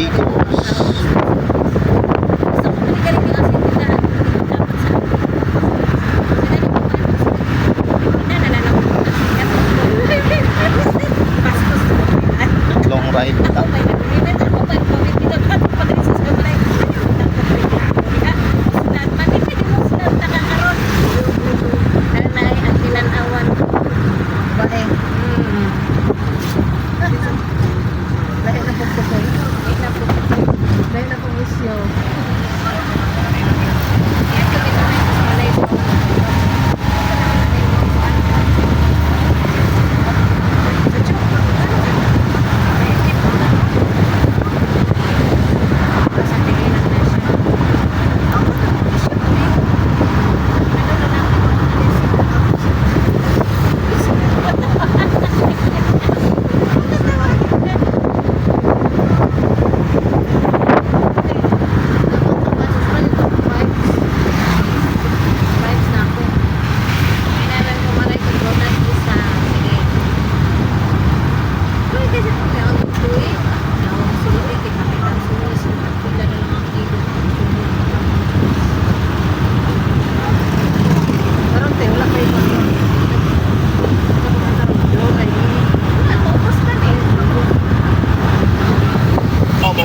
Digos. Long ride.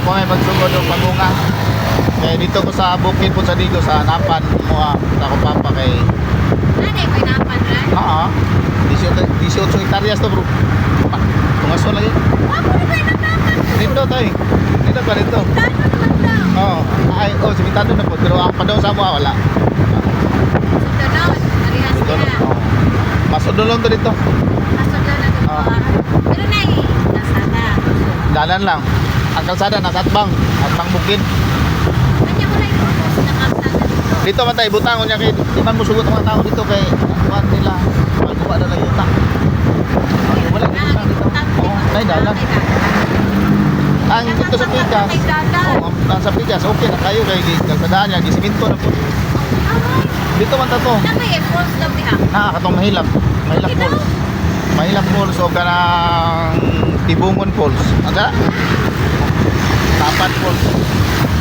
May pagsugod ng pagunga. Kaya dito ko sa bukid po sa Digos sa Napan mo ako papa kay. Ano kay Napan ra? 18 hektaryas to bro. Tungason lagi. Ako ni kay Napan. Dito tay. Dito pa dito. Tano naman daw. Ay simitado na po pero ang padaw sa mo wala. Sundaw, parehas na. Masudolon to dito. Sundaw na to. Pero nay, nasada. Dalan lang. Ang kalsada nasa Atbang bukid. Kanya mo na i-propose na kalsada dito. Dito man tayo butangon niya kay di man musugot ang mga tao dito kay kuan nila. Magawa na lang yuta. Wala dito. Ay dalan. Ang dito sa Pikas. Ang sa Pikas okay na kayo kay kalsadaan niya gisiminto na po. Dito man ta to. Nakay falls daw diha. Katong Mahilap. Mahilap Falls. Mahilap Falls o kanang Tibungon Falls. Ada? Tapat Falls.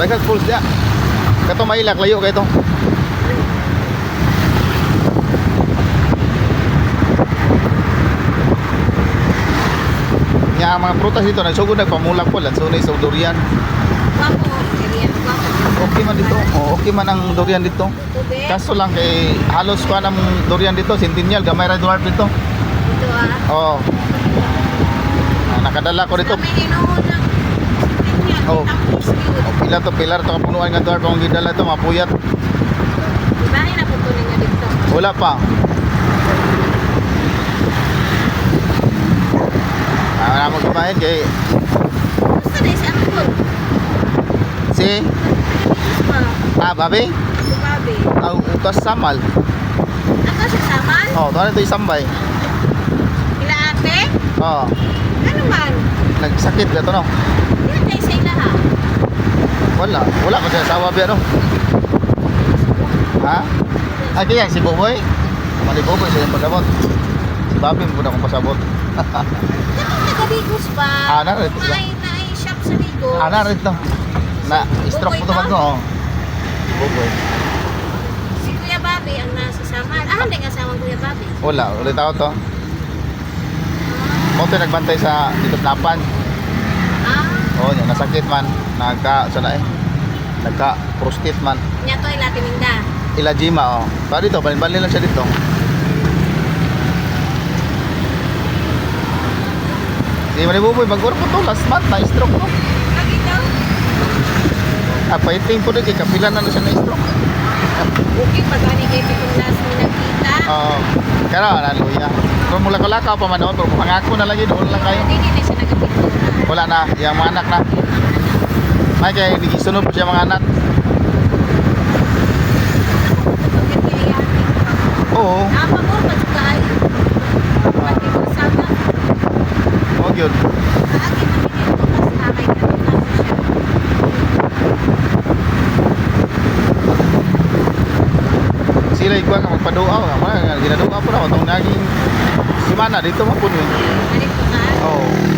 Dagat Falls dia. Kato Mahilak layo kay to. Nya ang mga prutas dito nagsugod nagpamulak po lanso na sa durian. Guwapo, area guwapo. Okay man dito. Okay man ang durian dito. Kaso lang kay halos ko ang durian dito, Centennial, gamay ra dwarf dito. Dito Oo. Nakadala ko dito. Kami hinuhon ng Oh. Pilar to kapunuan nga dwarf kung gidala to mapuyat. Ibahin na po nga dito. Wala pa. Mo kumain kay Gusto na si Angkol. si Babi. babi? Utas samal. Ako sa Samal? Doon ito isambay. Ila ate? Ano man? Nagsakit ka to no? Yan tayo sa ila ha? Wala ko siya asawa biya no? Ha? Kaya si Boboy? Mali Boboy siya yung pasabot. Si Babi mo na akong pasabot. Kapag nagabigos pa, narit kung sila. ay shop sa Bigos. Narit to. Stroke mo to mag no? Boboy. Si Kuya Babi ang nasa Samal. Hindi nga asawang Kuya Babi. Wala, ulit ako to. Mo to nagbantay sa dito Napan. Yung nasakit man, nagka-prostate man. Nya to ila timinda. Ila Jima Para dito, balin-balin lang siya dito. Si Manibuboy, mag-uro po to, last month na stroke no. Lagi daw. Paiting po din, kapilan na siya na stroke. Okay, pag-ani kayo itong last mo nakita. Kaya naluya. Pero mula ko lakaw pa man noon, pero pangako na lagi doon lang kayo. Hindi na siya nagapintura. Wala na, yung mga anak na. May kaya nagisunod po siya mga anak. Oo. Apa mo, matsukay. Pati mo sana. Huwag yun. Kaagi maminin mo, mas nakay ka rin nasa siya. Sila ikuha ka magpaduaw. Ginaduaw po na. Itong naging simana dito mapuno. Ano po na? Oo.